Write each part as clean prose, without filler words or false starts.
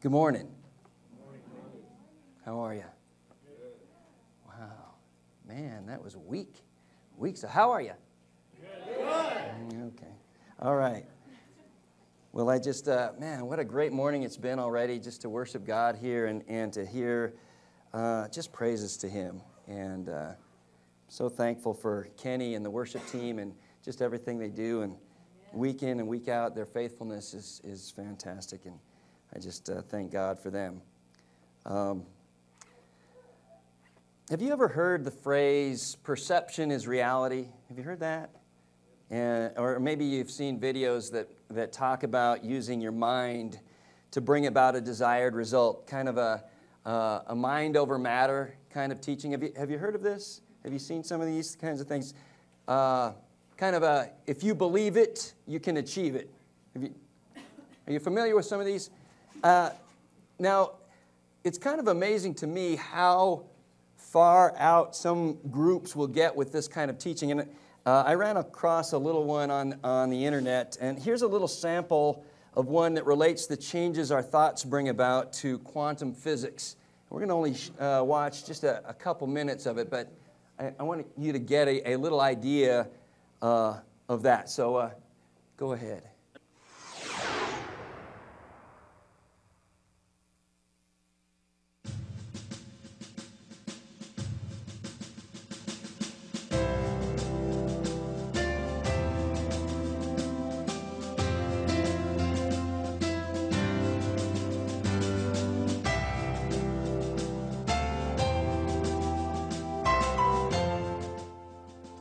Good morning. How are you? Wow. Man, that was weak. So how are you? Okay. All right. Well, I just, man, what a great morning it's been already just to worship God here and to hear just praises to Him. And so thankful for Kenny and the worship team and just everything they do. And week in and week out, their faithfulness is fantastic. And I just thank God for them. Have you ever heard the phrase, perception is reality? Have you heard that? Or maybe you've seen videos that talk about using your mind to bring about a desired result, kind of a mind over matter kind of teaching. Have you heard of this? Have you seen some of these kinds of things? Kind of if you believe it, you can achieve it. Are you familiar with some of these? Now, it's kind of amazing to me how far out some groups will get with this kind of teaching. And I ran across a little one on the internet, and here's a little sample of one that relates the changes our thoughts bring about to quantum physics. We're going to only watch just a couple minutes of it, but I want you to get a little idea of that. So go ahead.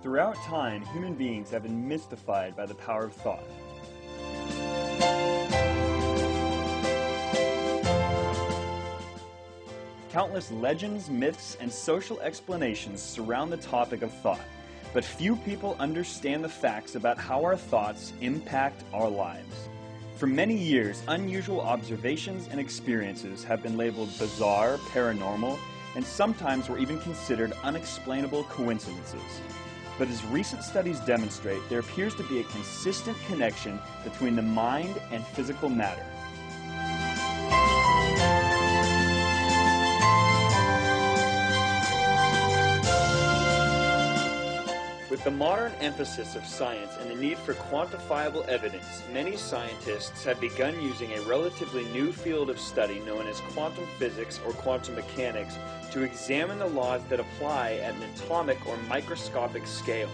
Throughout time, human beings have been mystified by the power of thought. Countless legends, myths, and social explanations surround the topic of thought, but few people understand the facts about how our thoughts impact our lives. For many years, unusual observations and experiences have been labeled bizarre, paranormal, and sometimes were even considered unexplainable coincidences. But as recent studies demonstrate, there appears to be a consistent connection between the mind and physical matter. With the modern emphasis of science and the need for quantifiable evidence, many scientists have begun using a relatively new field of study known as quantum physics or quantum mechanics to examine the laws that apply at an atomic or microscopic scale.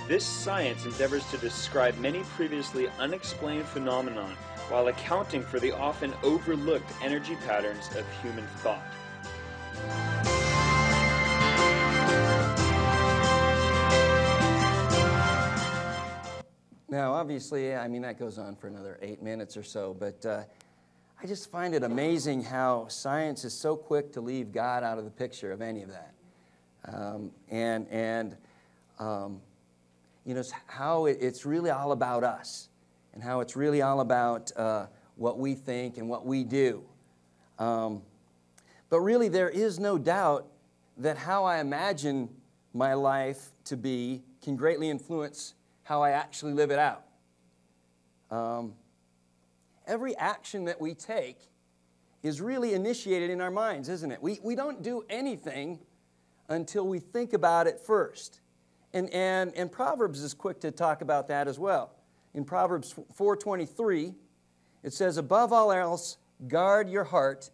This science endeavors to describe many previously unexplained phenomena while accounting for the often overlooked energy patterns of human thought. Now, obviously, I mean, that goes on for another 8 minutes or so, but I just find it amazing how science is so quick to leave God out of the picture of any of that. You know, how it's really all about us and how it's really all about what we think and what we do. But really, there is no doubt that how I imagine my life to be can greatly influence how I actually live it out. Every action that we take is really initiated in our minds, isn't it? We don't do anything until we think about it first. And Proverbs is quick to talk about that as well. In Proverbs 4:23, it says, "Above all else, guard your heart,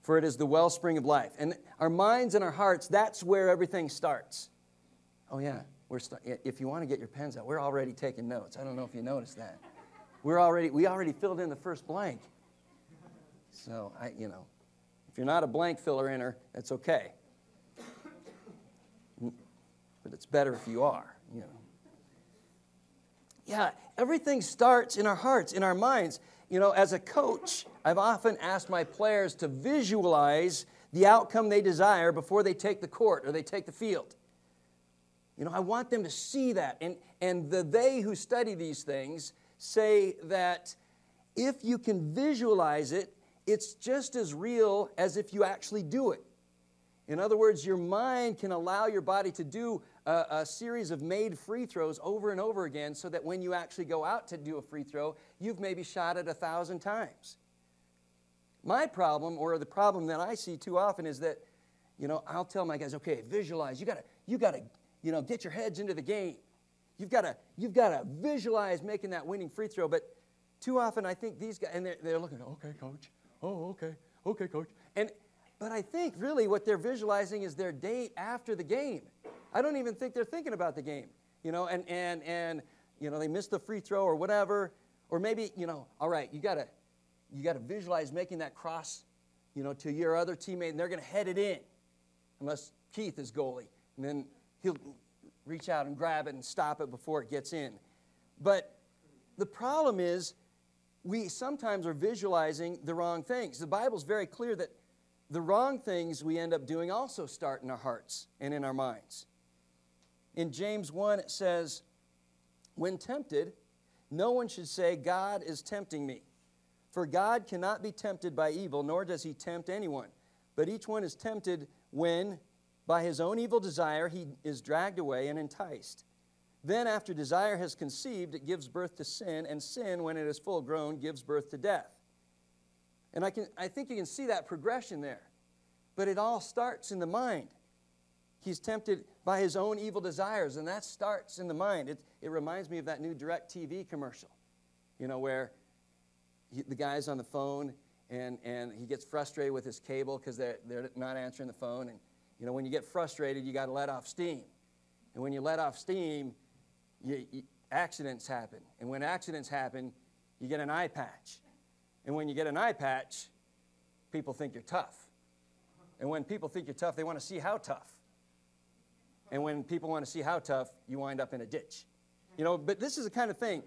for it is the wellspring of life." And our minds and our hearts, that's where everything starts. Oh yeah. If you want to get your pens out, we're already taking notes. I don't know if you noticed that. We already filled in the first blank. So, if you're not a blank filler-inner, that's okay. But it's better if you are, Yeah, everything starts in our hearts, in our minds. As a coach, I've often asked my players to visualize the outcome they desire before they take the court or they take the field. I want them to see that. And they who study these things say that if you can visualize it, it's just as real as if you actually do it. In other words, your mind can allow your body to do a series of made free throws over and over again so that when you actually go out to do a free throw, you've maybe shot it 1,000 times. My problem, or the problem that I see too often, is that, I'll tell my guys, okay, visualize. You gotta, get your heads into the game. You've gotta visualize making that winning free throw. But too often, I think these guys, and they're looking, okay, coach. Oh, okay, coach. But I think really what they're visualizing is their date after the game. I don't even think they're thinking about the game, and they missed the free throw or whatever, or maybe, all right, you gotta visualize making that cross, to your other teammate, and they're gonna head it in, unless Keith is goalie, and then he'll reach out and grab it and stop it before it gets in. But the problem is, we sometimes are visualizing the wrong things. The Bible's very clear that the wrong things we end up doing also start in our hearts and in our minds. In James 1, it says, when tempted, no one should say, God is tempting me. For God cannot be tempted by evil, nor does he tempt anyone. But each one is tempted when, by his own evil desire, he is dragged away and enticed. Then after desire has conceived, it gives birth to sin, and sin, when it is full grown, gives birth to death. And I think you can see that progression there. But it all starts in the mind. He's tempted by his own evil desires, and that starts in the mind. It reminds me of that new DirecTV commercial, where the guy's on the phone, and he gets frustrated with his cable because they're not answering the phone. And, when you get frustrated, you got to let off steam. And when you let off steam, accidents happen. And when accidents happen, you get an eye patch. And when you get an eye patch, people think you're tough. And when people think you're tough, they want to see how tough. And when people want to see how tough, you wind up in a ditch. But this is the kind of thing.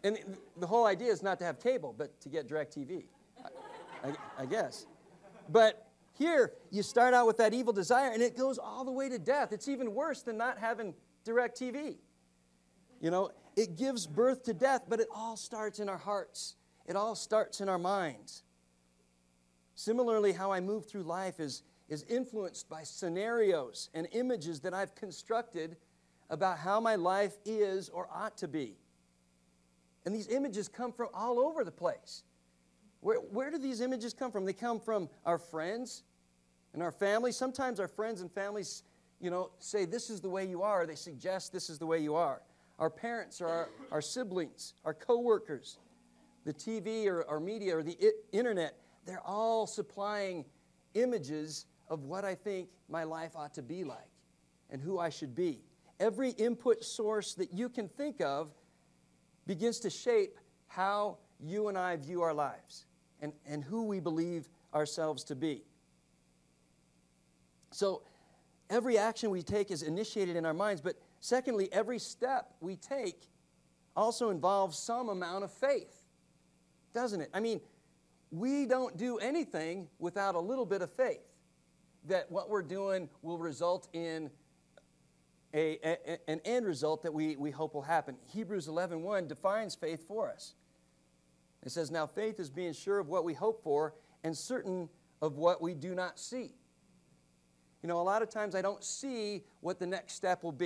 And the whole idea is not to have cable, but to get DirecTV, I guess. But here, you start out with that evil desire, and it goes all the way to death. It's even worse than not having DirecTV. It gives birth to death, but it all starts in our hearts. It all starts in our minds. Similarly, how I move through life is influenced by scenarios and images that I've constructed about how my life is or ought to be. And these images come from all over the place. Where do these images come from? They come from our friends and our family. Sometimes our friends and families, say this is the way you are. Or they suggest this is the way you are. Our parents or our siblings, our coworkers, the TV or media or the internet, they're all supplying images of what I think my life ought to be like and who I should be. Every input source that you can think of begins to shape how you and I view our lives and who we believe ourselves to be. So every action we take is initiated in our minds, but secondly, every step we take also involves some amount of faith, doesn't it? I mean, we don't do anything without a little bit of faith that what we're doing will result in an end result that we hope will happen. Hebrews 11:1 defines faith for us. It says, now faith is being sure of what we hope for and certain of what we do not see. A lot of times I don't see what the next step will be.